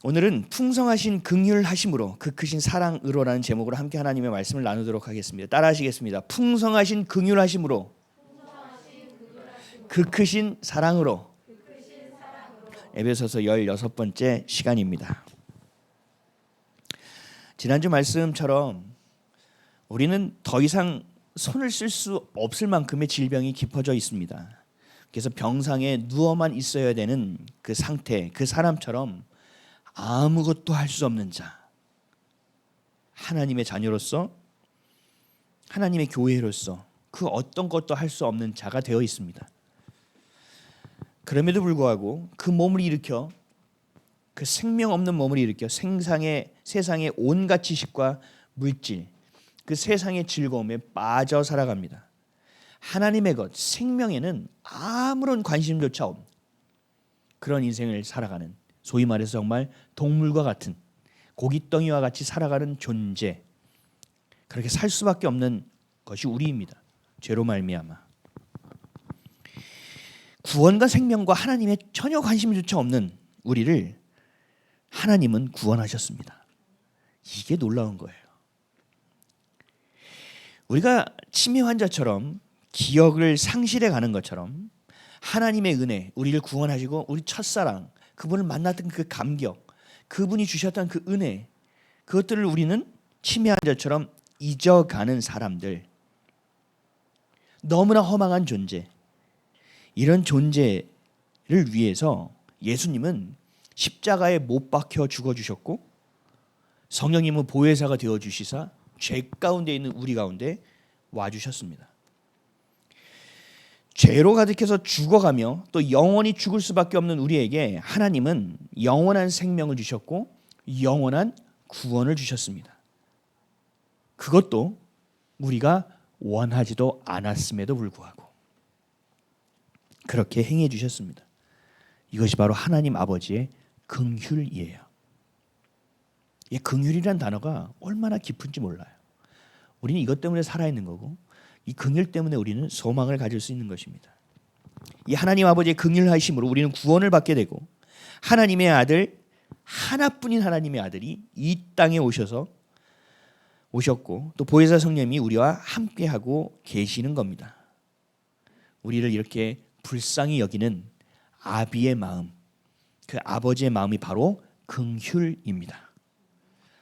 오늘은 풍성하신 긍휼하심으로 그 크신 사랑으로라는 제목으로 함께 하나님의 말씀을 나누도록 하겠습니다. 따라하시겠습니다. 풍성하신 긍휼하심으로 그 크신 사랑으로. 에베소서 16번째 시간입니다. 지난주 말씀처럼 우리는 더 이상 손을 쓸 수 없을 만큼의 질병이 깊어져 있습니다. 그래서 병상에 누워만 있어야 되는 그 상태, 그 사람처럼 아무것도 할 수 없는 자, 하나님의 자녀로서, 하나님의 교회로서 그 어떤 것도 할 수 없는 자가 되어 있습니다. 그럼에도 불구하고 그 몸을 일으켜, 그 생명 없는 몸을 일으켜 세상의 온갖 지식과 물질, 그 세상의 즐거움에 빠져 살아갑니다. 하나님의 것, 생명에는 아무런 관심조차 없는 그런 인생을 살아가는, 소위 말해서 정말 동물과 같은, 고깃덩이와 같이 살아가는 존재, 그렇게 살 수밖에 없는 것이 우리입니다. 죄로 말미암아 구원과 생명과 하나님의 전혀 관심조차 없는 우리를 하나님은 구원하셨습니다. 이게 놀라운 거예요. 우리가 치매 환자처럼 기억을 상실해 가는 것처럼 하나님의 은혜, 우리를 구원하시고 우리 첫사랑, 그분을 만났던 그 감격, 그분이 주셨던 그 은혜, 그것들을 우리는 치매 환자처럼 잊어가는 사람들, 너무나 허망한 존재, 이런 존재를 위해서 예수님은 십자가에 못 박혀 죽어주셨고, 성령님은 보혜사가 되어주시사 죄 가운데 있는 우리 가운데 와주셨습니다. 죄로 가득해서 죽어가며 또 영원히 죽을 수밖에 없는 우리에게 하나님은 영원한 생명을 주셨고 영원한 구원을 주셨습니다. 그것도 우리가 원하지도 않았음에도 불구하고 그렇게 행해 주셨습니다. 이것이 바로 하나님 아버지의 긍휼이에요. 이 긍휼이란 단어가 얼마나 깊은지 몰라요. 우리는 이것 때문에 살아있는 거고, 이 긍휼 때문에 우리는 소망을 가질 수 있는 것입니다. 이 하나님 아버지의 긍휼하심으로 우리는 구원을 받게 되고, 하나님의 아들, 하나뿐인 하나님의 아들이 이 땅에 오셨고, 또 보혜사 성령님이 우리와 함께하고 계시는 겁니다. 우리를 이렇게 불쌍히 여기는 아비의 마음, 그 아버지의 마음이 바로 긍휼입니다.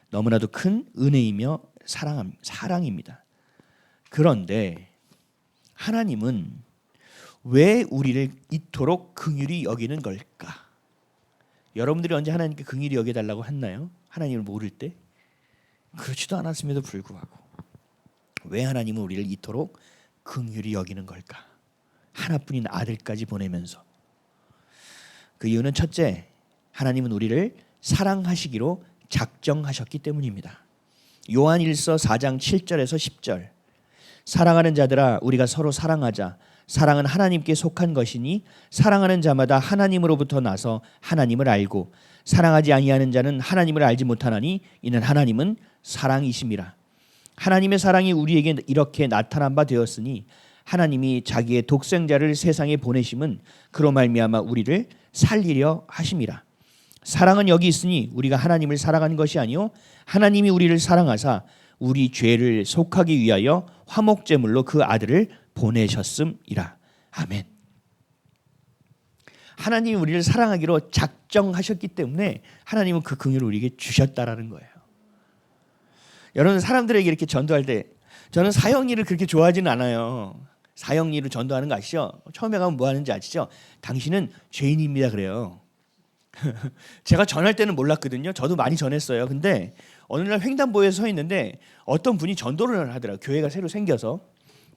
너무나도 큰 은혜이며 사랑입니다. 그런데 하나님은 왜 우리를 이토록 긍휼히 여기는 걸까? 여러분들이 언제 하나님께 긍휼히 여겨달라고 했나요? 하나님을 모를 때? 그렇지도 않았음에도 불구하고 왜 하나님은 우리를 이토록 긍휼히 여기는 걸까? 하나뿐인 아들까지 보내면서. 그 이유는 첫째, 하나님은 우리를 사랑하시기로 작정하셨기 때문입니다. 요한 1서 4장 7절에서 10절, 사랑하는 자들아 우리가 서로 사랑하자. 사랑은 하나님께 속한 것이니 사랑하는 자마다 하나님으로부터 나서 하나님을 알고 사랑하지 아니하는 자는 하나님을 알지 못하나니 이는 하나님은 사랑이심이라. 하나님의 사랑이 우리에게 이렇게 나타난 바 되었으니 하나님이 자기의 독생자를 세상에 보내심은 그로 말미암아 우리를 살리려 하심이라. 사랑은 여기 있으니 우리가 하나님을 사랑한 것이 아니요 하나님이 우리를 사랑하사 우리 죄를 속하기 위하여 화목제물로 그 아들을 보내셨음이라. 아멘. 하나님이 우리를 사랑하기로 작정하셨기 때문에 하나님은 그 긍휼을 우리에게 주셨다라는 거예요. 여러분, 사람들에게 이렇게 전도할 때 저는 사형리를 그렇게 좋아하지는 않아요. 사형리를 전도하는 거 아시죠? 처음에 가면 뭐 하는지 아시죠? 당신은 죄인입니다 그래요. 제가 전할 때는 몰랐거든요. 저도 많이 전했어요. 근데 어느 날 횡단보도에 서 있는데 어떤 분이 전도를 하더라고요. 교회가 새로 생겨서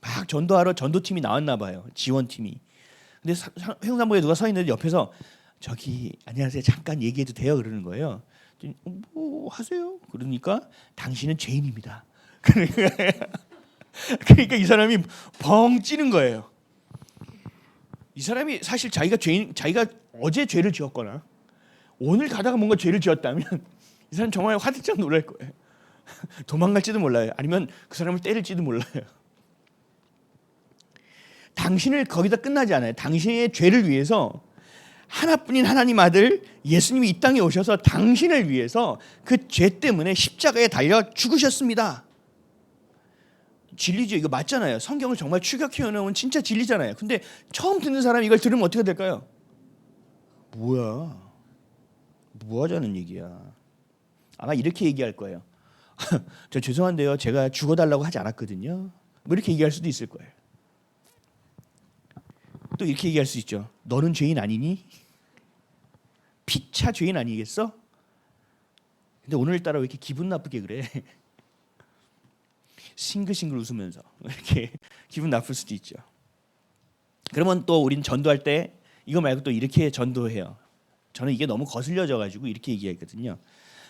막 전도하러 전도팀이 나왔나 봐요. 지원팀이. 근데 횡단보도에 누가 서 있는데 옆에서 저기 안녕하세요 잠깐 얘기해도 돼요 그러는 거예요. 뭐 하세요? 그러니까 당신은 죄인입니다. 그러니까 이 사람이 벙 찌는 거예요. 이 사람이 사실 자기가 어제 죄를 지었거나 오늘 가다가 뭔가 죄를 지었다면 이 사람 정말 화들짝 놀랄 거예요. 도망갈지도 몰라요. 아니면 그 사람을 때릴지도 몰라요. 당신을 거기다 끝나지 않아요. 당신의 죄를 위해서 하나뿐인 하나님 아들 예수님이 이 땅에 오셔서 당신을 위해서 그 죄 때문에 십자가에 달려 죽으셨습니다. 진리죠. 이거 맞잖아요. 성경을 정말 추격해 놓은 진짜 진리잖아요. 근데 처음 듣는 사람이 이걸 들으면 어떻게 될까요? 뭐야? 뭐 하자는 얘기야? 아마 이렇게 얘기할 거예요. 저 죄송한데요. 제가 죽어달라고 하지 않았거든요. 뭐 이렇게 얘기할 수도 있을 거예요. 또 이렇게 얘기할 수 있죠. 너는 죄인 아니니? 피차 죄인 아니겠어? 근데 오늘따라 왜 이렇게 기분 나쁘게 그래? 싱글싱글 웃으면서 이렇게 기분 나쁠 수도 있죠. 그러면 또 우린 전도할 때 이거 말고 또 이렇게 전도해요. 저는 이게 너무 거슬려져 가지고 이렇게 얘기했거든요.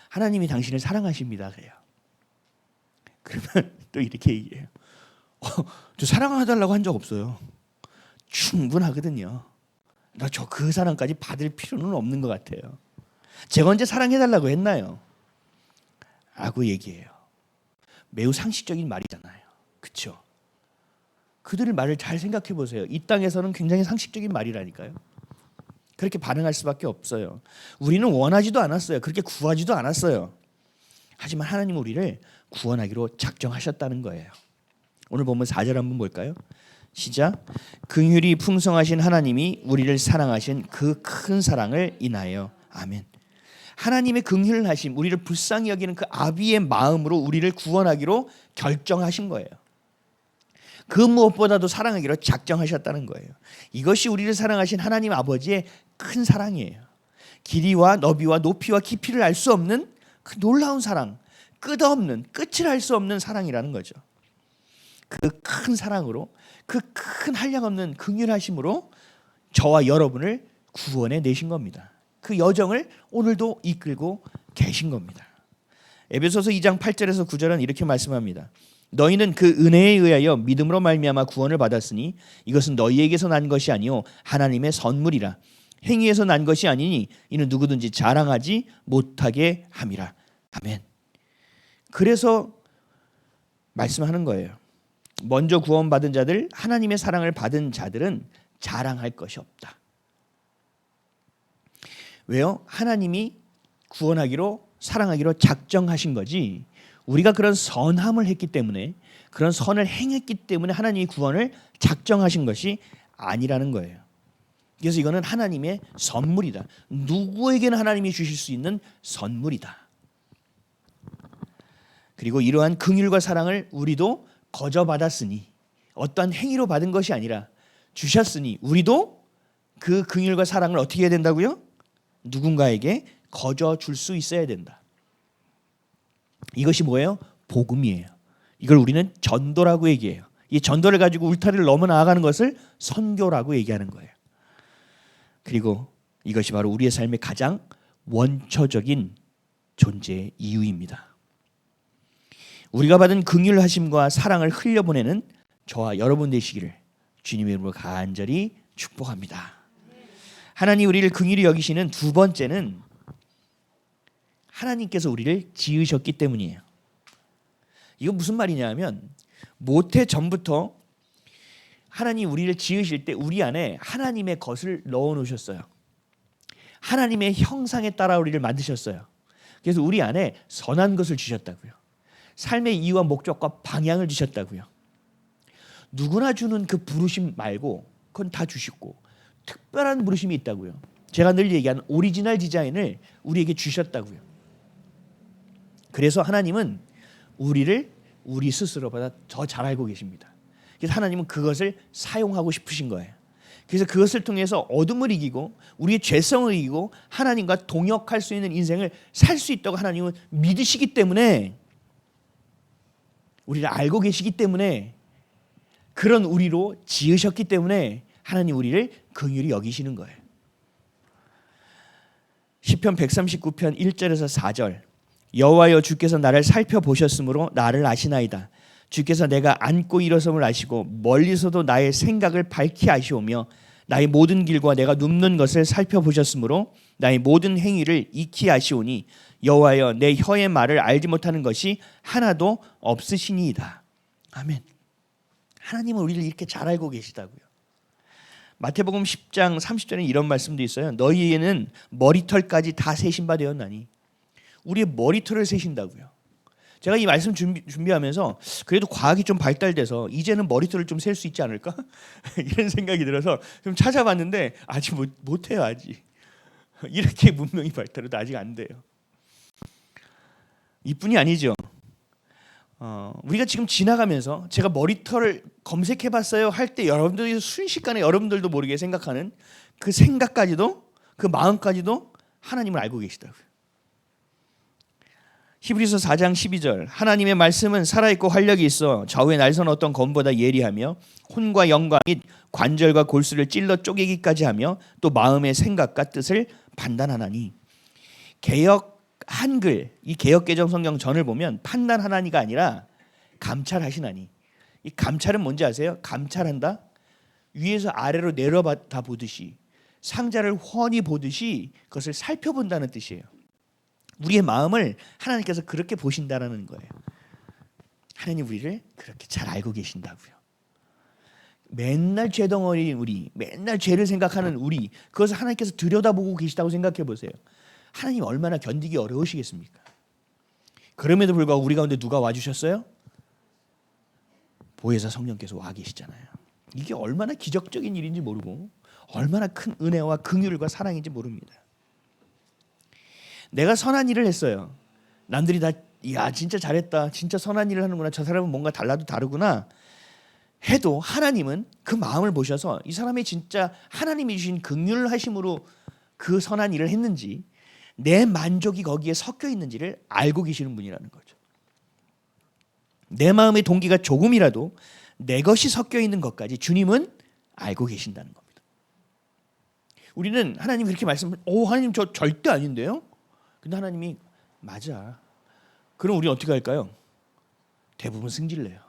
하나님이 당신을 사랑하십니다. 그래요. 그러면 또 이렇게 얘기해요. 저 사랑해달라고 한 적 없어요. 충분하거든요. 나 저 그 사랑까지 받을 필요는 없는 것 같아요. 제가 언제 사랑해달라고 했나요? 라고 얘기해요. 매우 상식적인 말이잖아요. 그렇죠? 그들의 말을 잘 생각해 보세요. 이 땅에서는 굉장히 상식적인 말이라니까요. 그렇게 반응할 수밖에 없어요. 우리는 원하지도 않았어요. 그렇게 구하지도 않았어요. 하지만 하나님은 우리를 구원하기로 작정하셨다는 거예요. 오늘 보면 4절 한번 볼까요? 시작. 긍휼이 풍성하신 하나님이 우리를 사랑하신 그 큰 사랑을 인하여. 아멘. 하나님의 긍휼하심, 우리를 불쌍히 여기는 그 아비의 마음으로 우리를 구원하기로 결정하신 거예요. 그 무엇보다도 사랑하기로 작정하셨다는 거예요. 이것이 우리를 사랑하신 하나님 아버지의 큰 사랑이에요. 길이와 너비와 높이와 깊이를 알 수 없는 그 놀라운 사랑, 끝없는, 끝을 알 수 없는 사랑이라는 거죠. 그 큰 사랑으로, 그 큰 한량없는 긍휼하심으로 저와 여러분을 구원해 내신 겁니다. 그 여정을 오늘도 이끌고 계신 겁니다. 에베소서 2장 8절에서 9절은 이렇게 말씀합니다. 너희는 그 은혜에 의하여 믿음으로 말미암아 구원을 받았으니 이것은 너희에게서 난 것이 아니요 하나님의 선물이라. 행위에서 난 것이 아니니 이는 누구든지 자랑하지 못하게 함이라. 아멘. 그래서 말씀하는 거예요. 먼저 구원받은 자들, 하나님의 사랑을 받은 자들은 자랑할 것이 없다. 왜요? 하나님이 구원하기로, 사랑하기로 작정하신 거지, 우리가 그런 선함을 했기 때문에, 그런 선을 행했기 때문에 하나님이 구원을 작정하신 것이 아니라는 거예요. 그래서 이거는 하나님의 선물이다. 누구에게나 하나님이 주실 수 있는 선물이다. 그리고 이러한 긍휼과 사랑을 우리도 거저받았으니, 어떠한 행위로 받은 것이 아니라 주셨으니 우리도 그 긍휼과 사랑을 어떻게 해야 된다고요? 누군가에게 거저 줄 수 있어야 된다. 이것이 뭐예요? 복음이에요. 이걸 우리는 전도라고 얘기해요. 이 전도를 가지고 울타리를 넘어 나아가는 것을 선교라고 얘기하는 거예요. 그리고 이것이 바로 우리의 삶의 가장 원초적인 존재의 이유입니다. 우리가 받은 긍휼하심과 사랑을 흘려보내는 저와 여러분 되시기를 주님의 이름으로 간절히 축복합니다. 하나님 우리를 긍휼히 여기시는 두 번째는 하나님께서 우리를 지으셨기 때문이에요. 이거 무슨 말이냐면, 모태 전부터 하나님 우리를 지으실 때 우리 안에 하나님의 것을 넣어 놓으셨어요. 하나님의 형상에 따라 우리를 만드셨어요. 그래서 우리 안에 선한 것을 주셨다고요. 삶의 이유와 목적과 방향을 주셨다고요. 누구나 주는 그 부르심 말고 그건 다 주시고 특별한 부르심이 있다고요. 제가 늘 얘기하는 오리지널 디자인을 우리에게 주셨다고요. 그래서 하나님은 우리를 우리 스스로보다 더 잘 알고 계십니다. 그래서 하나님은 그것을 사용하고 싶으신 거예요. 그래서 그것을 통해서 어둠을 이기고 우리의 죄성을 이기고 하나님과 동역할 수 있는 인생을 살 수 있다고 하나님은 믿으시기 때문에, 우리를 알고 계시기 때문에, 그런 우리로 지으셨기 때문에 하나님 우리를 긍휼히 여기시는 거예요. 시편 139편 1절에서 4절. 여호와여 주께서 나를 살펴보셨으므로 나를 아시나이다. 주께서 내가 앉고 일어섬을 아시고 멀리서도 나의 생각을 밝히 아시오며 나의 모든 길과 내가 눕는 것을 살펴보셨으므로 나의 모든 행위를 익히 아시오니 여호와여 내 혀의 말을 알지 못하는 것이 하나도 없으시니이다. 아멘. 하나님은 우리를 이렇게 잘 알고 계시다고요. 마태복음 10장 30절에 이런 말씀도 있어요. 너희에는 머리털까지 다 세신 바 되었나니. 우리의 머리털을 세신다고요. 제가 이 말씀 준비하면서 그래도 과학이 좀 발달돼서 이제는 머리털을 좀 셀 수 있지 않을까? 이런 생각이 들어서 좀 찾아봤는데 아직 못해요. 아직. 이렇게 문명이 발달해도 아직 안 돼요. 이뿐이 아니죠. 우리가 지금 지나가면서 제가 머리털을 검색해봤어요 할 때 여러분들이 순식간에 여러분들도 모르게 생각하는 그 생각까지도 그 마음까지도 하나님을 알고 계시다고요. 히브리서 4장 12절 하나님의 말씀은 살아있고 활력이 있어 좌우에 날선 어떤 검보다 예리하며 혼과 영과 및 관절과 골수를 찔러 쪼개기까지 하며 또 마음의 생각과 뜻을 판단하나니. 개역 한글 이 개역개정 성경 전을 보면 판단하나니가 아니라 감찰하시나니. 이 감찰은 뭔지 아세요? 감찰한다. 위에서 아래로 내려다 보듯이 상자를 훤히 보듯이 그것을 살펴본다는 뜻이에요. 우리의 마음을 하나님께서 그렇게 보신다라는 거예요. 하나님 우리를 그렇게 잘 알고 계신다고요. 맨날 죄덩어리인 우리, 맨날 죄를 생각하는 우리, 그것을 하나님께서 들여다보고 계시다고 생각해 보세요. 하나님 얼마나 견디기 어려우시겠습니까? 그럼에도 불구하고 우리 가운데 누가 와주셨어요? 보혜사 성령께서 와 계시잖아요. 이게 얼마나 기적적인 일인지 모르고 얼마나 큰 은혜와 긍휼과 사랑인지 모릅니다. 내가 선한 일을 했어요. 남들이 다 야 진짜 잘했다. 진짜 선한 일을 하는구나. 저 사람은 뭔가 달라도 다르구나. 해도 하나님은 그 마음을 보셔서 이 사람이 진짜 하나님이 주신 긍휼하심으로 그 선한 일을 했는지 내 만족이 거기에 섞여 있는지를 알고 계시는 분이라는 거죠. 내 마음의 동기가 조금이라도 내 것이 섞여 있는 것까지 주님은 알고 계신다는 겁니다. 우리는 하나님 그렇게 말씀을 하나님 저 절대 아닌데요? 근데 하나님이 맞아. 그럼 우리 어떻게 할까요? 대부분 승질내요.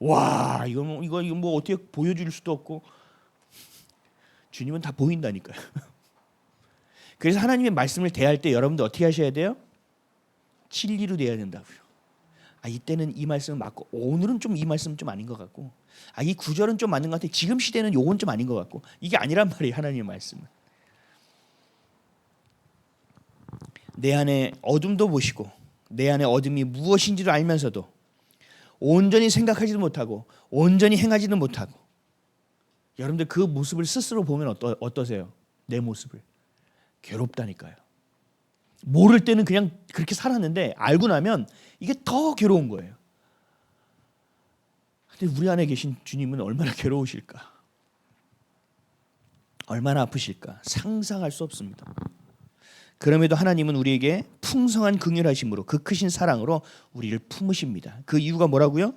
와 이거 뭐 어떻게 보여줄 수도 없고. 주님은 다 보인다니까요. 그래서 하나님의 말씀을 대할 때 여러분들 어떻게 하셔야 돼요? 진리로 대해야 된다고요. 이때는 이 말씀은 맞고 오늘은 좀 이 말씀은 좀 아닌 것 같고 이 구절은 좀 맞는 것 같아. 지금 시대는 요건 좀 아닌 것 같고. 이게 아니란 말이에요. 하나님의 말씀은. 내 안에 어둠도 보시고 내 안에 어둠이 무엇인지도 알면서도 온전히 생각하지도 못하고 온전히 행하지도 못하고. 여러분들 그 모습을 스스로 보면 어떠세요? 내 모습을. 괴롭다니까요. 모를 때는 그냥 그렇게 살았는데 알고 나면 이게 더 괴로운 거예요. 근데 우리 안에 계신 주님은 얼마나 괴로우실까? 얼마나 아프실까? 상상할 수 없습니다. 그럼에도 하나님은 우리에게 풍성한 긍휼하심으로 그 크신 사랑으로 우리를 품으십니다. 그 이유가 뭐라고요?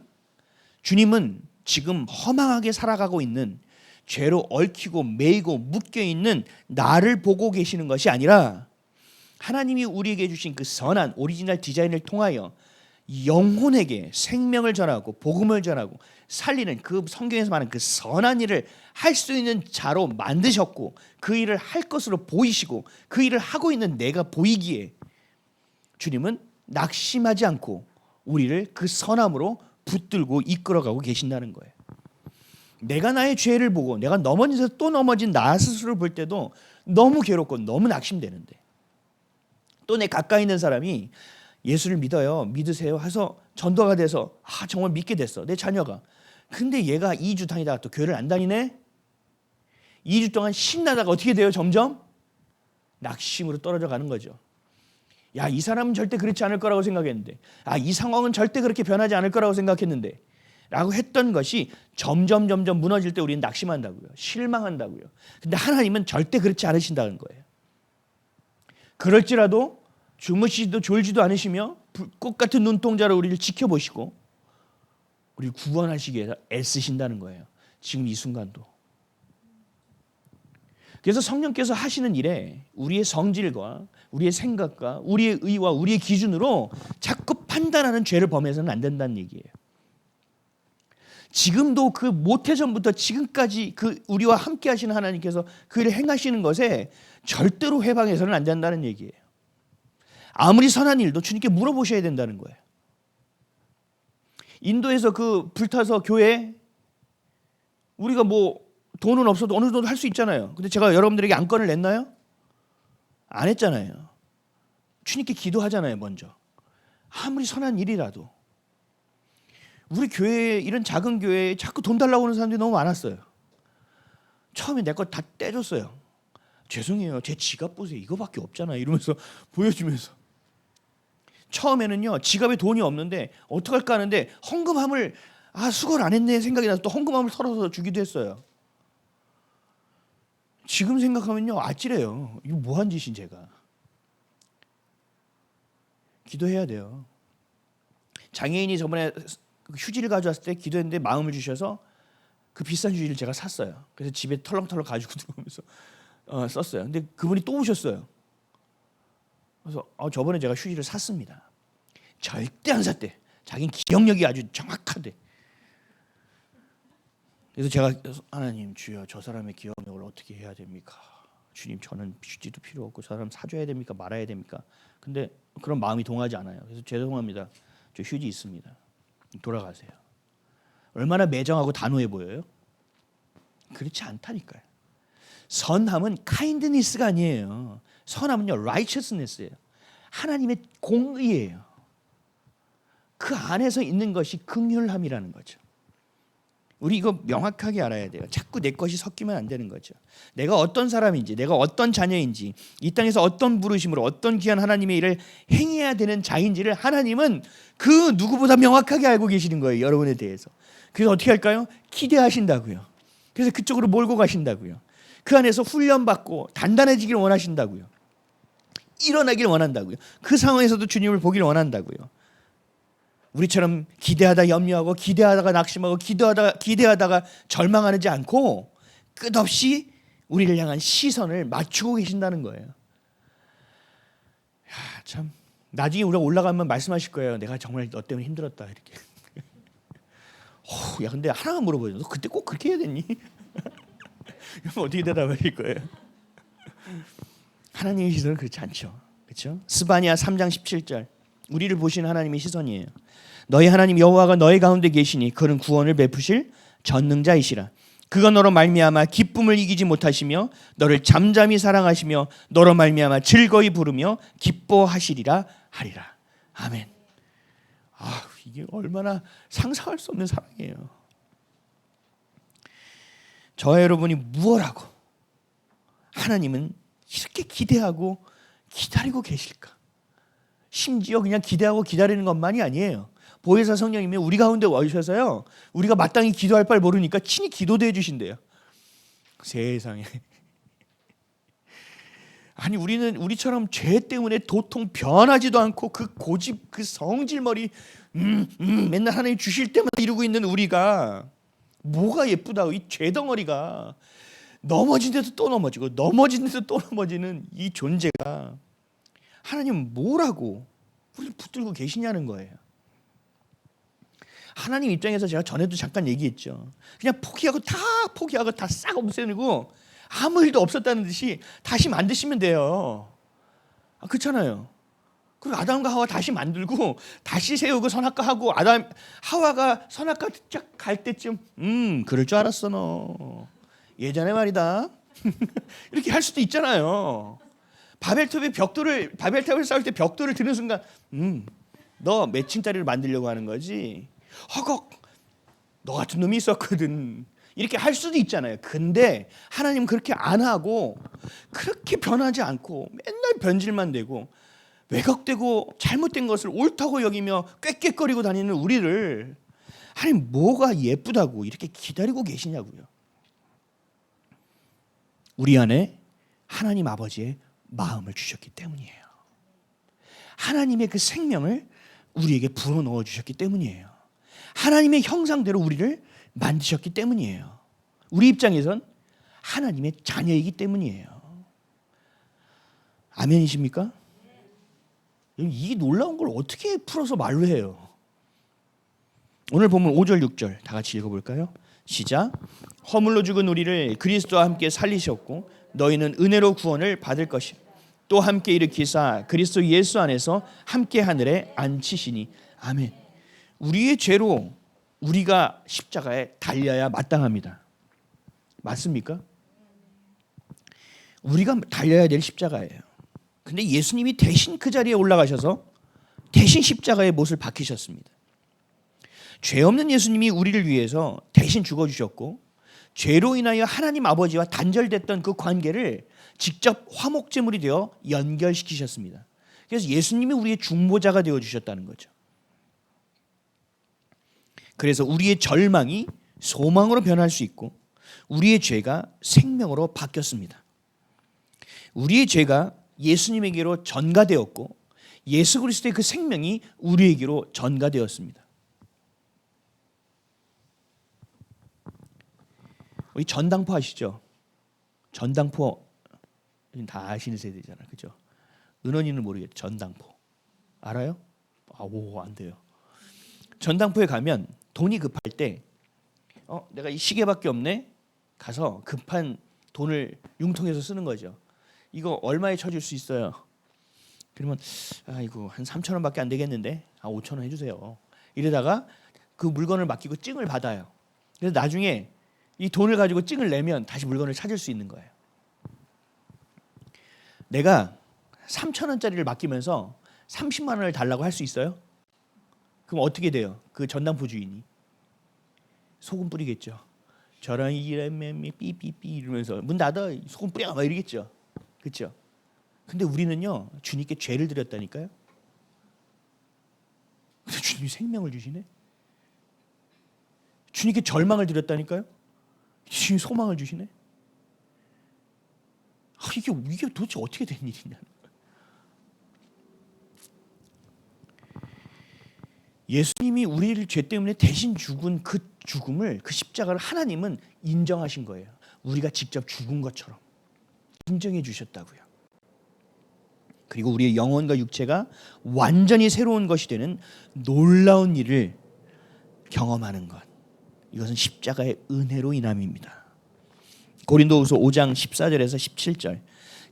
주님은 지금 허망하게 살아가고 있는 죄로 얽히고 매이고 묶여있는 나를 보고 계시는 것이 아니라 하나님이 우리에게 주신 그 선한 오리지널 디자인을 통하여 영혼에게 생명을 전하고 복음을 전하고 살리는 그 성경에서 말하는 그 선한 일을 할 수 있는 자로 만드셨고 그 일을 할 것으로 보이시고 그 일을 하고 있는 내가 보이기에 주님은 낙심하지 않고 우리를 그 선함으로 붙들고 이끌어가고 계신다는 거예요. 내가 나의 죄를 보고 내가 넘어져서 또 넘어진 나 스스로를 볼 때도 너무 괴롭고 너무 낙심되는데 또 내 가까이 있는 사람이 예수를 믿어요. 믿으세요. 해서 전도가 돼서 정말 믿게 됐어. 내 자녀가. 근데 얘가 2주 다니다가 또 교회를 안 다니네. 2주 동안 신나다가 어떻게 돼요? 점점 낙심으로 떨어져 가는 거죠. 야, 이 사람은 절대 그렇지 않을 거라고 생각했는데 이 상황은 절대 그렇게 변하지 않을 거라고 생각했는데 라고 했던 것이 점점 무너질 때 우리는 낙심한다고요. 실망한다고요. 근데 하나님은 절대 그렇지 않으신다는 거예요. 그럴지라도 주무시지도 졸지도 않으시며 불꽃 같은 눈동자로 우리를 지켜보시고 우리를 구원하시기 위해서 애쓰신다는 거예요. 지금 이 순간도. 그래서 성령께서 하시는 일에 우리의 성질과 우리의 생각과 우리의 의와 우리의 기준으로 자꾸 판단하는 죄를 범해서는 안 된다는 얘기예요. 지금도 그 모태전부터 지금까지 그 우리와 함께 하시는 하나님께서 그 일을 행하시는 것에 절대로 해방해서는 안 된다는 얘기예요. 아무리 선한 일도 주님께 물어보셔야 된다는 거예요. 인도에서 그 불타서 교회 우리가 뭐 돈은 없어도 어느 정도 할 수 있잖아요. 근데 제가 여러분들에게 안건을 냈나요? 안 했잖아요. 주님께 기도하잖아요, 먼저. 아무리 선한 일이라도. 우리 교회에, 이런 작은 교회에 자꾸 돈 달라고 하는 사람들이 너무 많았어요. 처음에 내 거 다 떼줬어요. 죄송해요, 제 지갑 보세요, 이거밖에 없잖아요, 이러면서 보여주면서. 처음에는요, 지갑에 돈이 없는데 어떡할까 하는데 헌금함을 수고를 안 했네 생각이 나서 또 헌금함을 털어서 주기도 했어요. 지금 생각하면요, 아찔해요. 이거 뭐한 짓인 제가. 기도해야 돼요. 장애인이 저번에 휴지를 가져왔을 때 기도했는데 마음을 주셔서 그 비싼 휴지를 제가 샀어요. 그래서 집에 털렁털렁 가지고 들어오면서 썼어요. 근데 그분이 또 오셨어요. 그래서 저번에 제가 휴지를 샀습니다. 절대 안 샀대. 자기는 기억력이 아주 정확하대. 그래서 제가 하나님, 주여, 저 사람의 기억력을 어떻게 해야 됩니까? 주님, 저는 휴지도 필요 없고 저 사람 사줘야 됩니까? 말아야 됩니까? 근데 그런 마음이 동하지 않아요. 그래서 죄송합니다, 저 휴지 있습니다, 돌아가세요. 얼마나 매정하고 단호해 보여요? 그렇지 않다니까요. 선함은 kindness가 아니에요. 선함은요, righteousness예요. 하나님의 공의예요. 그 안에서 있는 것이 긍휼함이라는 거죠. 우리 이거 명확하게 알아야 돼요. 자꾸 내 것이 섞이면 안 되는 거죠. 내가 어떤 사람인지, 내가 어떤 자녀인지, 이 땅에서 어떤 부르심으로 어떤 귀한 하나님의 일을 행해야 되는 자인지를 하나님은 그 누구보다 명확하게 알고 계시는 거예요, 여러분에 대해서. 그래서 어떻게 할까요? 기대하신다고요. 그래서 그쪽으로 몰고 가신다고요. 그 안에서 훈련받고 단단해지길 원하신다고요. 일어나길 원한다고요. 그 상황에서도 주님을 보길 원한다고요. 우리처럼 기대하다 염려하고 기대하다가 낙심하고 기대하다가 절망하지 않고 끝없이 우리를 향한 시선을 맞추고 계신다는 거예요. 참, 나중에 우리가 올라가면 말씀하실 거예요. 내가 정말 너 때문에 힘들었다, 이렇게. 야, 근데 하나만 물어보죠. 너 그때 꼭 그렇게 해야 됐니? 그럼 어떻게 대답하실 거예요? 하나님의 시선은 그렇지 않죠. 그렇죠? 스바냐 3장 17절. 우리를 보시는 하나님의 시선이에요. 너희 하나님 여호와가 너희 가운데 계시니 그는 구원을 베푸실 전능자이시라. 그가 너로 말미암아 기쁨을 이기지 못하시며 너를 잠잠히 사랑하시며 너로 말미암아 즐거이 부르며 기뻐하시리라 하리라. 아멘. 이게 얼마나 상상할 수 없는 사랑이에요. 저와 여러분이 무엇하고 하나님은 이렇게 기대하고 기다리고 계실까? 심지어 그냥 기대하고 기다리는 것만이 아니에요. 보혜사 성령님이 우리 가운데 오셔서요, 우리가 마땅히 기도할 바를 모르니까 친히 기도도 해주신대요. 세상에. 아니, 우리처럼 죄 때문에 도통 변하지도 않고 그 고집, 그 성질머리 맨날 하나님 주실 때마다 이루고 있는 우리가 뭐가 예쁘다고, 이 죄덩어리가 넘어진 데도 또 넘어지고 넘어진 데도 또 넘어지는 이 존재가 하나님 뭐라고 우리를 붙들고 계시냐는 거예요. 하나님 입장에서 제가 전에도 잠깐 얘기했죠. 그냥 포기하고 다 싹 없애고 아무 일도 없었다는 듯이 다시 만드시면 돼요. 그렇잖아요. 그리고 아담과 하와 다시 만들고 다시 세우고 선악과 하고 하와가 선악과 갈 때쯤 그럴 줄 알았어 너. 예전에 말이다. 이렇게 할 수도 있잖아요. 바벨탑을 쌓을 때 벽돌을 드는 순간 너 몇 층짜리를 만들려고 하는 거지? 허걱, 너 같은 놈이 있었거든. 이렇게 할 수도 있잖아요. 근데 하나님은 그렇게 안 하고 그렇게 변하지 않고 맨날 변질만 되고 왜곡되고 잘못된 것을 옳다고 여기며 꾀꾀거리고 다니는 우리를 하나님 뭐가 예쁘다고 이렇게 기다리고 계시냐고요. 우리 안에 하나님 아버지의 마음을 주셨기 때문이에요. 하나님의 그 생명을 우리에게 불어넣어 주셨기 때문이에요. 하나님의 형상대로 우리를 만드셨기 때문이에요. 우리 입장에선 하나님의 자녀이기 때문이에요. 아멘이십니까? 이 놀라운 걸 어떻게 풀어서 말로 해요? 오늘 보면 5절 6절 다 같이 읽어볼까요? 시작. 허물로 죽은 우리를 그리스도와 함께 살리셨고 너희는 은혜로 구원을 받을 것이라. 또 함께 일으키사 그리스도 예수 안에서 함께 하늘에 앉히시니. 아멘. 우리의 죄로 우리가 십자가에 달려야 마땅합니다. 맞습니까? 우리가 달려야 될 십자가예요. 근데 예수님이 대신 그 자리에 올라가셔서 대신 십자가의 못을 박히셨습니다. 죄 없는 예수님이 우리를 위해서 대신 죽어주셨고, 죄로 인하여 하나님 아버지와 단절됐던 그 관계를 직접 화목제물이 되어 연결시키셨습니다. 그래서 예수님이 우리의 중보자가 되어주셨다는 거죠. 그래서 우리의 절망이 소망으로 변할 수 있고 우리의 죄가 생명으로 바뀌었습니다. 우리의 죄가 예수님에게로 전가되었고 예수 그리스도의 그 생명이 우리에게로 전가되었습니다. 우리 전당포 아시죠? 전당포 다 아시는 세대잖아, 그죠? 은원이는 모르겠죠. 전당포 알아요? 안 돼요. 전당포에 가면 돈이 급할 때, 내가 이 시계밖에 없네. 가서 급한 돈을 융통해서 쓰는 거죠. 이거 얼마에 쳐줄 수 있어요? 그러면 이거 한 3,000원밖에 안 되겠는데, 5,000원 해주세요. 이러다가 그 물건을 맡기고 찡을 받아요. 그래서 나중에 이 돈을 가지고 찡을 내면 다시 물건을 찾을 수 있는 거예요. 내가 3,000원짜리를 맡기면서 30만 원을 달라고 할 수 있어요? 그럼 어떻게 돼요? 그 전당포 주인이 소금 뿌리겠죠. 저런 이래매미 삐삐삐 이러면서 문 닫아, 소금 뿌려 막 이러겠죠. 그렇죠? 근데 우리는요, 주님께 죄를 드렸다니까요. 근데 주님이 생명을 주시네. 주님께 절망을 드렸다니까요. 주님이 소망을 주시네. 이게 도대체 어떻게 된 일이냐. 예수님이 우리를 죄 때문에 대신 죽은 그 죽음을, 그 십자가를 하나님은 인정하신 거예요. 우리가 직접 죽은 것처럼 인정해 주셨다고요. 그리고 우리의 영혼과 육체가 완전히 새로운 것이 되는 놀라운 일을 경험하는 것, 이것은 십자가의 은혜로 인함입니다. 고린도후서 5장 14절에서 17절,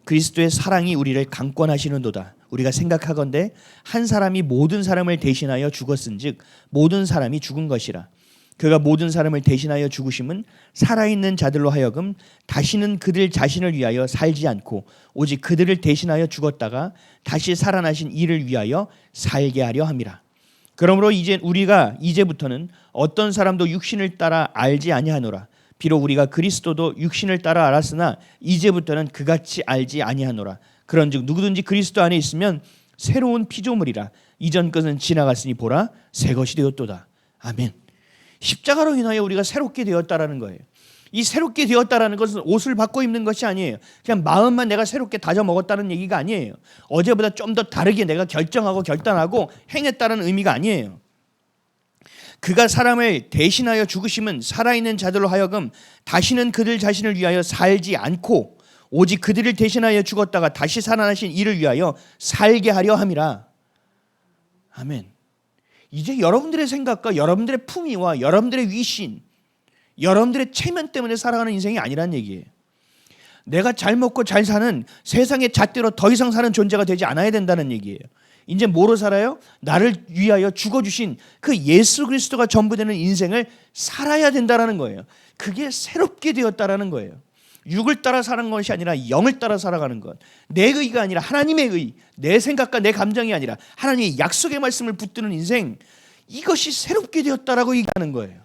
그리스도의 사랑이 우리를 강권하시는도다. 우리가 생각하건대 한 사람이 모든 사람을 대신하여 죽었은즉 모든 사람이 죽은 것이라. 그가 모든 사람을 대신하여 죽으심은 살아있는 자들로 하여금 다시는 그들 자신을 위하여 살지 않고 오직 그들을 대신하여 죽었다가 다시 살아나신 이를 위하여 살게 하려 함이라. 그러므로 우리가 이제부터는 어떤 사람도 육신을 따라 알지 아니하노라. 비록 우리가 그리스도도 육신을 따라 알았으나 이제부터는 그같이 알지 아니하노라. 그런즉 누구든지 그리스도 안에 있으면 새로운 피조물이라. 이전 것은 지나갔으니 보라 새 것이 되었도다. 아멘. 십자가로 인하여 우리가 새롭게 되었다라는 거예요. 이 새롭게 되었다라는 것은 옷을 바꿔 입는 것이 아니에요. 그냥 마음만 내가 새롭게 다져 먹었다는 얘기가 아니에요. 어제보다 좀 더 다르게 내가 결정하고 결단하고 행했다는 의미가 아니에요. 그가 사람을 대신하여 죽으심은 살아있는 자들로 하여금 다시는 그들 자신을 위하여 살지 않고 오직 그들을 대신하여 죽었다가 다시 살아나신 이를 위하여 살게 하려 함이라. 아멘. 이제 여러분들의 생각과 여러분들의 품위와 여러분들의 위신, 여러분들의 체면 때문에 살아가는 인생이 아니란 얘기예요. 내가 잘 먹고 잘 사는 세상의 잣대로 더 이상 사는 존재가 되지 않아야 된다는 얘기예요. 이제 뭐로 살아요? 나를 위하여 죽어주신 그 예수 그리스도가 전부 되는 인생을 살아야 된다는 거예요. 그게 새롭게 되었다라는 거예요. 육을 따라 사는 것이 아니라 영을 따라 살아가는 것. 내 의가 아니라 하나님의 의, 내 생각과 내 감정이 아니라 하나님의 약속의 말씀을 붙드는 인생, 이것이 새롭게 되었다라고 얘기하는 거예요.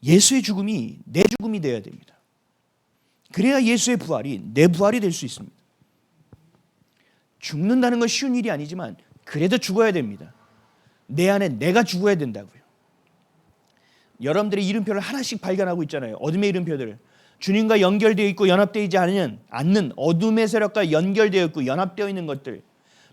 예수의 죽음이 내 죽음이 되어야 됩니다. 그래야 예수의 부활이 내 부활이 될 수 있습니다. 죽는다는 건 쉬운 일이 아니지만 그래도 죽어야 됩니다. 내 안에 내가 죽어야 된다고요. 여러분들의 이름표를 하나씩 발견하고 있잖아요. 어둠의 이름표들을. 주님과 연결되어 있고 연합되어 있지 않는 어둠의 세력과 연결되어 있고 연합되어 있는 것들,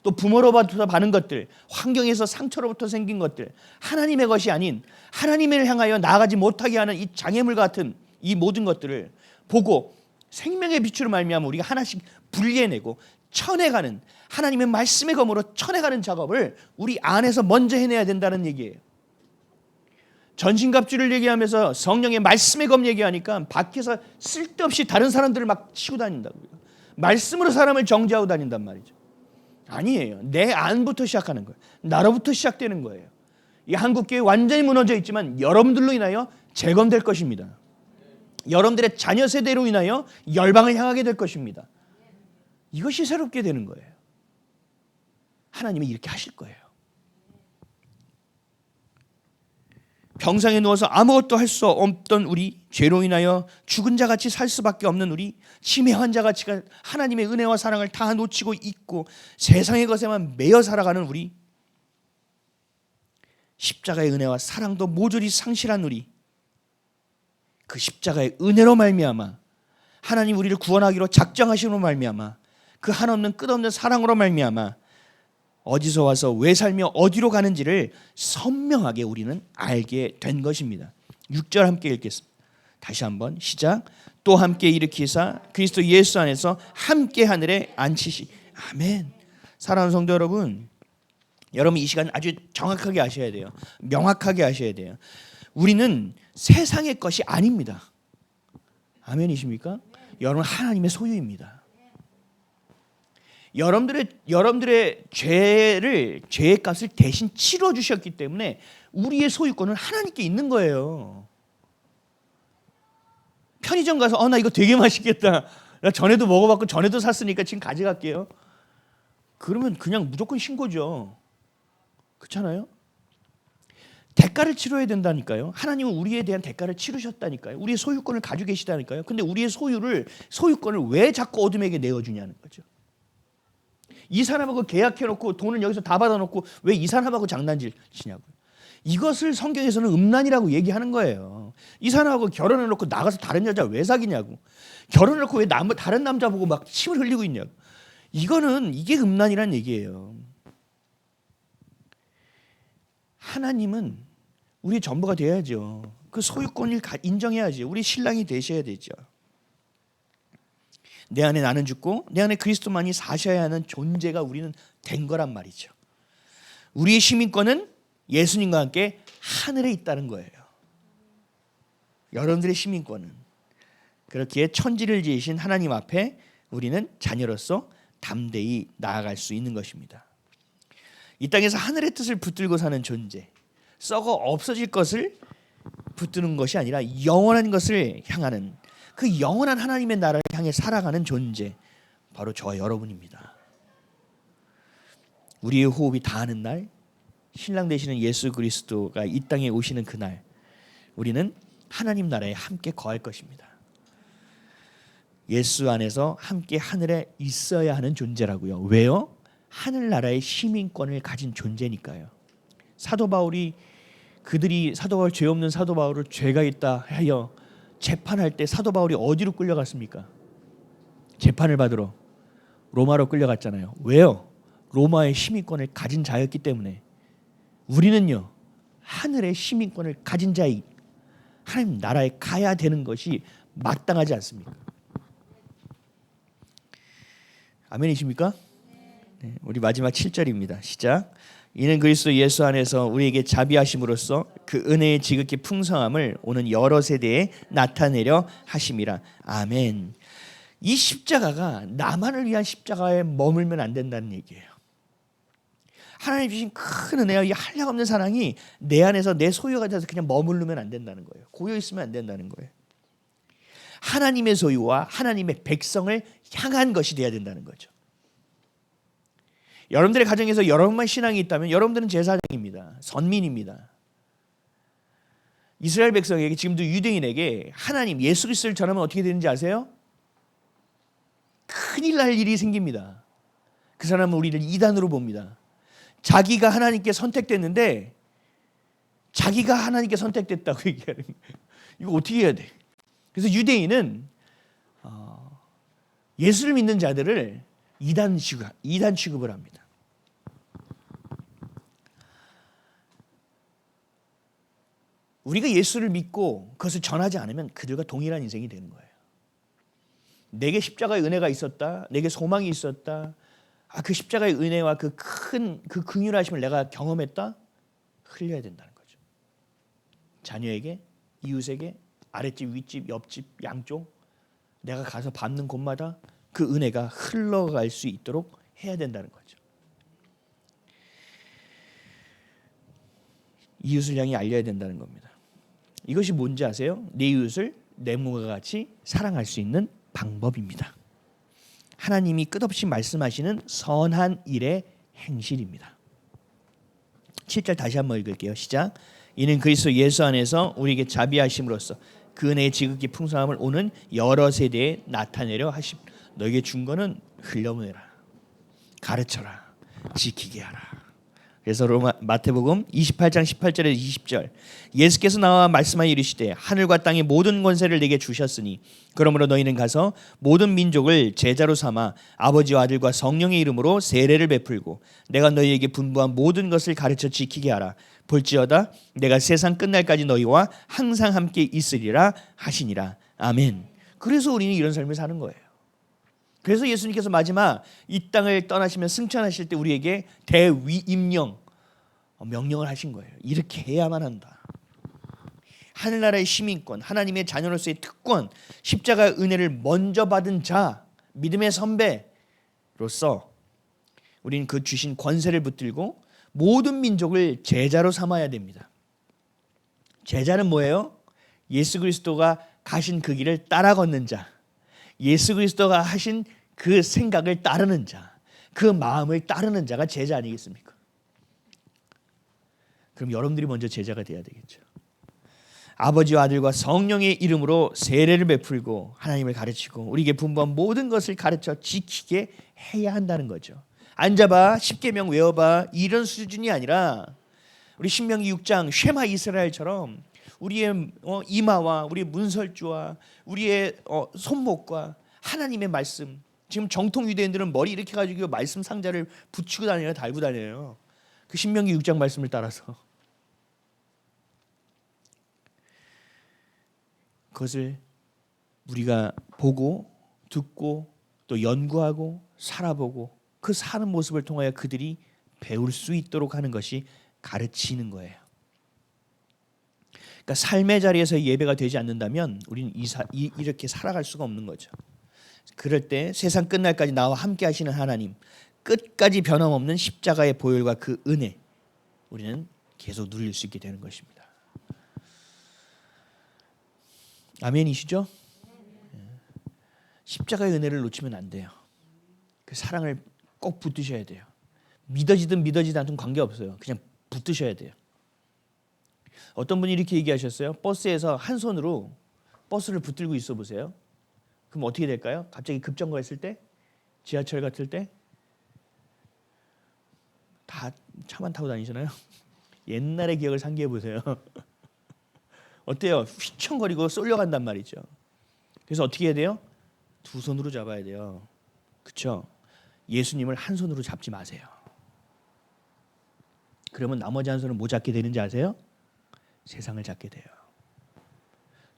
또 부모로부터 받은 것들, 환경에서 상처로부터 생긴 것들, 하나님의 것이 아닌 하나님을 향하여 나아가지 못하게 하는 이 장애물 같은 이 모든 것들을 보고 생명의 빛으로 말미암아 우리가 하나씩 분리해내고 쳐내가는, 하나님의 말씀의 검으로 쳐내가는 작업을 우리 안에서 먼저 해내야 된다는 얘기예요. 전신갑주를 얘기하면서 성령의 말씀의 검 얘기하니까 밖에서 쓸데없이 다른 사람들을 막 치고 다닌다고요. 말씀으로 사람을 정죄하고 다닌단 말이죠. 아니에요. 내 안부터 시작하는 거예요. 나로부터 시작되는 거예요. 이 한국교회 완전히 무너져 있지만 여러분들로 인하여 재건될 것입니다. 여러분들의 자녀 세대로 인하여 열방을 향하게 될 것입니다. 이것이 새롭게 되는 거예요. 하나님이 이렇게 하실 거예요. 병상에 누워서 아무것도 할 수 없던 우리, 죄로 인하여 죽은 자같이 살 수밖에 없는 우리, 치매 환자같이 하나님의 은혜와 사랑을 다 놓치고 있고 세상의 것에만 매여 살아가는 우리, 십자가의 은혜와 사랑도 모조리 상실한 우리, 그 십자가의 은혜로 말미암아 하나님 우리를 구원하기로 작정하심으로 말미암아 그 한없는 끝없는 사랑으로 말미암아 어디서 와서 왜 살며 어디로 가는지를 선명하게 우리는 알게 된 것입니다. 6절 함께 읽겠습니다. 다시 한번 시작. 또 함께 일으키사 그리스도 예수 안에서 함께 하늘에 앉히시. 아멘. 사랑하는 성도 여러분, 여러분 이 시간 아주 정확하게 아셔야 돼요. 명확하게 아셔야 돼요. 우리는 세상의 것이 아닙니다. 아멘이십니까? 여러분 하나님의 소유입니다. 여러분들의 죄의 값을 대신 치러 주셨기 때문에 우리의 소유권은 하나님께 있는 거예요. 편의점 가서 나 이거 되게 맛있겠다. 나 전에도 먹어봤고 전에도 샀으니까 지금 가져갈게요. 그러면 그냥 무조건 신고죠. 그렇잖아요? 대가를 치러야 된다니까요. 하나님은 우리에 대한 대가를 치르셨다니까요. 우리의 소유권을 가지고 계시다니까요. 근데 우리의 소유권을 왜 자꾸 어둠에게 내어주냐는 거죠. 이 사람하고 계약해놓고 돈을 여기서 다 받아놓고 왜 이 사람하고 장난질 치냐고요. 이것을 성경에서는 음란이라고 얘기하는 거예요. 이 사람하고 결혼해놓고 나가서 다른 여자 왜 사귀냐고. 결혼해놓고 왜 다른 남자 보고 막 침을 흘리고 있냐고. 이게 음란이란 얘기예요. 하나님은 우리 전부가 돼야죠. 그 소유권을 인정해야지. 우리 신랑이 되셔야 되죠. 내 안에 나는 죽고 내 안에 그리스도만이 사셔야 하는 존재가 우리는 된 거란 말이죠. 우리의 시민권은 예수님과 함께 하늘에 있다는 거예요. 여러분들의 시민권은 그렇기에 천지를 지으신 하나님 앞에 우리는 자녀로서 담대히 나아갈 수 있는 것입니다. 이 땅에서 하늘의 뜻을 붙들고 사는 존재, 썩어 없어질 것을 붙드는 것이 아니라 영원한 것을 향하는 그 영원한 하나님의 나라를 향해 살아가는 존재, 바로 저와 여러분입니다. 우리의 호흡이 닿는 날, 신랑 되시는 예수 그리스도가 이 땅에 오시는 그날, 우리는 하나님 나라에 함께 거할 것입니다. 예수 안에서 함께 하늘에 있어야 하는 존재라고요. 왜요? 하늘나라의 시민권을 가진 존재니까요. 사도 바울이 죄 없는 사도 바울을 죄가 있다 하여 재판할 때 사도 바울이 어디로 끌려갔습니까? 재판을 받으러 로마로 끌려갔잖아요. 왜요? 로마의 시민권을 가진 자였기 때문에. 우리는요, 하늘의 시민권을 가진 자이 하나님 나라에 가야 되는 것이 마땅하지 않습니까? 아멘이십니까? 네, 우리 마지막 7절입니다. 시작. 이는 그리스도 예수 안에서 우리에게 자비하심으로써 그 은혜의 지극히 풍성함을 오는 여러 세대에 나타내려 하심이라. 아멘. 이 십자가가 나만을 위한 십자가에 머물면 안 된다는 얘기예요. 하나님 주신 큰 은혜와 이 한량없는 사랑이 내 안에서 내 소유가 돼서 그냥 머무르면 안 된다는 거예요. 고여 있으면 안 된다는 거예요. 하나님의 소유와 하나님의 백성을 향한 것이 돼야 된다는 거죠. 여러분들의 가정에서 여러분만 신앙이 있다면 여러분들은 제사장입니다. 선민입니다. 이스라엘 백성에게, 지금도 유대인에게 하나님 예수 그리스도를 전하면 어떻게 되는지 아세요? 큰일 날 일이 생깁니다. 그 사람은 우리를 이단으로 봅니다. 자기가 하나님께 선택됐는데 자기가 하나님께 선택됐다고 얘기하는 거예요. 이거 어떻게 해야 돼? 그래서 유대인은 예수를 믿는 자들을 이단 취급을 합니다. 우리가 예수를 믿고 그것을 전하지 않으면 그들과 동일한 인생이 되는 거예요. 내게 십자가의 은혜가 있었다. 내게 소망이 있었다. 그 십자가의 은혜와 그 큰 그 긍휼하심을 내가 경험했다. 흘려야 된다는 거죠. 자녀에게, 이웃에게, 아랫집, 윗집, 옆집, 양쪽 내가 가서 밟는 곳마다 그 은혜가 흘러갈 수 있도록 해야 된다는 거죠. 이웃을 향해 알려야 된다는 겁니다. 이것이 뭔지 아세요? 내 이웃을 내 몸과 같이 사랑할 수 있는 방법입니다. 하나님이 끝없이 말씀하시는 선한 일의 행실입니다. 7절 다시 한번 읽을게요. 시작. 이는 그리스도 예수 안에서 우리에게 자비하심으로써 그 은혜의 지극히 풍성함을 오는 여러 세대에 나타내려 하심. 너에게 준 거는 흘려보내라, 가르쳐라, 지키게 하라. 그래서 마태복음 28장 18절에서 20절 예수께서 나와 말씀하여 이르시되 하늘과 땅의 모든 권세를 내게 주셨으니 그러므로 너희는 가서 모든 민족을 제자로 삼아 아버지와 아들과 성령의 이름으로 세례를 베풀고 내가 너희에게 분부한 모든 것을 가르쳐 지키게 하라. 볼지어다 내가 세상 끝날까지 너희와 항상 함께 있으리라 하시니라. 아멘. 그래서 우리는 이런 삶을 사는 거예요. 그래서 예수님께서 마지막 이 땅을 떠나시며 승천하실 때 우리에게 대위임령 명령을 하신 거예요. 이렇게 해야만 한다. 하늘나라의 시민권, 하나님의 자녀로서의 특권, 십자가의 은혜를 먼저 받은 자, 믿음의 선배로서 우리는 그 주신 권세를 붙들고 모든 민족을 제자로 삼아야 됩니다. 제자는 뭐예요? 예수 그리스도가 가신 그 길을 따라 걷는 자, 예수 그리스도가 하신 그 생각을 따르는 자, 그 마음을 따르는 자가 제자 아니겠습니까? 그럼 여러분들이 먼저 제자가 돼야 되겠죠. 아버지와 아들과 성령의 이름으로 세례를 베풀고 하나님을 가르치고 우리에게 분부한 모든 것을 가르쳐 지키게 해야 한다는 거죠. 앉아봐, 십계명 외워봐, 이런 수준이 아니라 우리 신명기 6장 쉐마 이스라엘처럼 우리의 이마와 우리의 문설주와 우리의 손목과 하나님의 말씀, 지금 정통 유대인들은 머리 이렇게 가지고 말씀 상자를 붙이고 다녀요, 달고 다녀요. 그 신명기 6장 말씀을 따라서 그것을 우리가 보고 듣고 또 연구하고 살아보고 그 사는 모습을 통하여 그들이 배울 수 있도록 하는 것이 가르치는 거예요. 그러니까 삶의 자리에서 예배가 되지 않는다면 우리는 이렇게 살아갈 수가 없는 거죠. 그럴 때 세상 끝날까지 나와 함께 하시는 하나님, 끝까지 변함없는 십자가의 보혈과 그 은혜, 우리는 계속 누릴 수 있게 되는 것입니다. 아멘이시죠? 십자가의 은혜를 놓치면 안 돼요. 그 사랑을 꼭 붙드셔야 돼요. 믿어지든 믿어지지 않든 관계없어요. 그냥 붙드셔야 돼요. 어떤 분이 이렇게 얘기하셨어요. 버스에서 한 손으로 버스를 붙들고 있어 보세요. 그럼 어떻게 될까요? 갑자기 급정거했을 때, 지하철 같을 때 다 차만 타고 다니잖아요. 옛날의 기억을 상기해 보세요. 어때요? 휘청거리고 쏠려간단 말이죠. 그래서 어떻게 해야 돼요? 두 손으로 잡아야 돼요. 그렇죠? 예수님을 한 손으로 잡지 마세요. 그러면 나머지 한 손은 뭐 잡게 되는지 아세요? 세상을 잡게 돼요.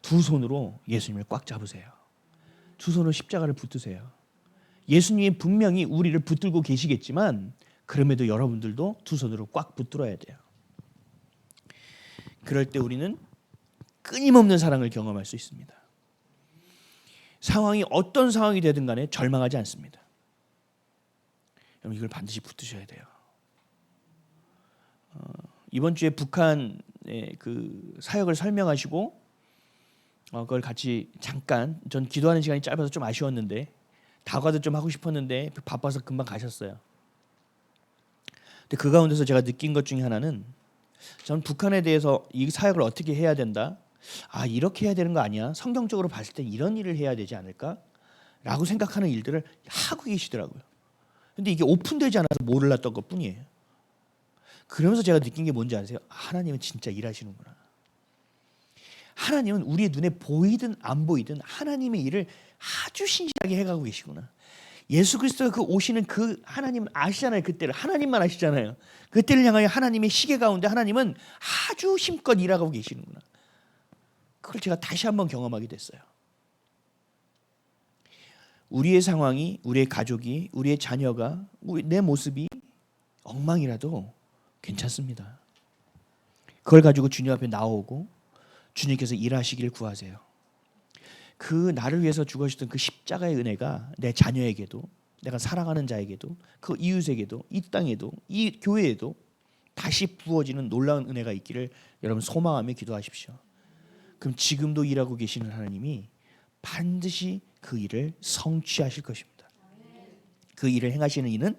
두 손으로 예수님을 꽉 잡으세요. 두 손으로 십자가를 붙드세요. 예수님이 분명히 우리를 붙들고 계시겠지만 그럼에도 여러분들도 두 손으로 꽉 붙들어야 돼요. 그럴 때 우리는 끊임없는 사랑을 경험할 수 있습니다. 상황이 어떤 상황이 되든 간에 절망하지 않습니다. 여러분 이걸 반드시 붙드셔야 돼요. 이번 주에 북한의 그 사역을 설명하시고 그걸 같이 잠깐, 전 기도하는 시간이 짧아서 좀 아쉬웠는데 다과도 좀 하고 싶었는데 바빠서 금방 가셨어요. 근데 그 가운데서 제가 느낀 것 중에 하나는 전 북한에 대해서 이 사역을 어떻게 해야 된다, 이렇게 해야 되는 거 아니야, 성경적으로 봤을 때 이런 일을 해야 되지 않을까 라고 생각하는 일들을 하고 계시더라고요. 근데 이게 오픈되지 않아서 몰랐던 것뿐이에요. 그러면서 제가 느낀 게 뭔지 아세요? 하나님은 진짜 일하시는구나. 하나님은 우리의 눈에 보이든 안 보이든 하나님의 일을 아주 신실하게 해가고 계시구나. 예수 그리스도가 그 오시는 그 하나님은 아시잖아요. 그때를 하나님만 아시잖아요. 그때를 향하여 하나님의 시계 가운데 하나님은 아주 힘껏 일하고 계시는구나. 그걸 제가 다시 한번 경험하게 됐어요. 우리의 상황이, 우리의 가족이, 우리의 자녀가, 내 모습이 엉망이라도 괜찮습니다. 그걸 가지고 주님 앞에 나오고 주님께서 일하시기를 구하세요. 그 나를 위해서 죽으셨던 그 십자가의 은혜가 내 자녀에게도, 내가 사랑하는 자에게도, 그 이웃에게도, 이 땅에도, 이 교회에도 다시 부어지는 놀라운 은혜가 있기를 여러분 소망하며 기도하십시오. 그럼 지금도 일하고 계시는 하나님이 반드시 그 일을 성취하실 것입니다. 그 일을 행하시는 이는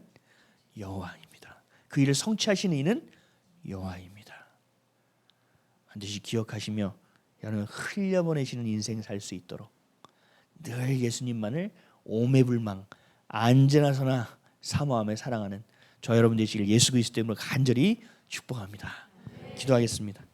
여호와입니다. 그 일을 성취하시는 이는 여호와입니다. 반드시 기억하시며 여러분 흘려보내시는 인생 살 수 있도록 늘 예수님만을 오매불망 언제나서나 사모하며 사랑하는 저 여러분 되시길 예수 그리스도 이름으로 간절히 축복합니다. 기도하겠습니다.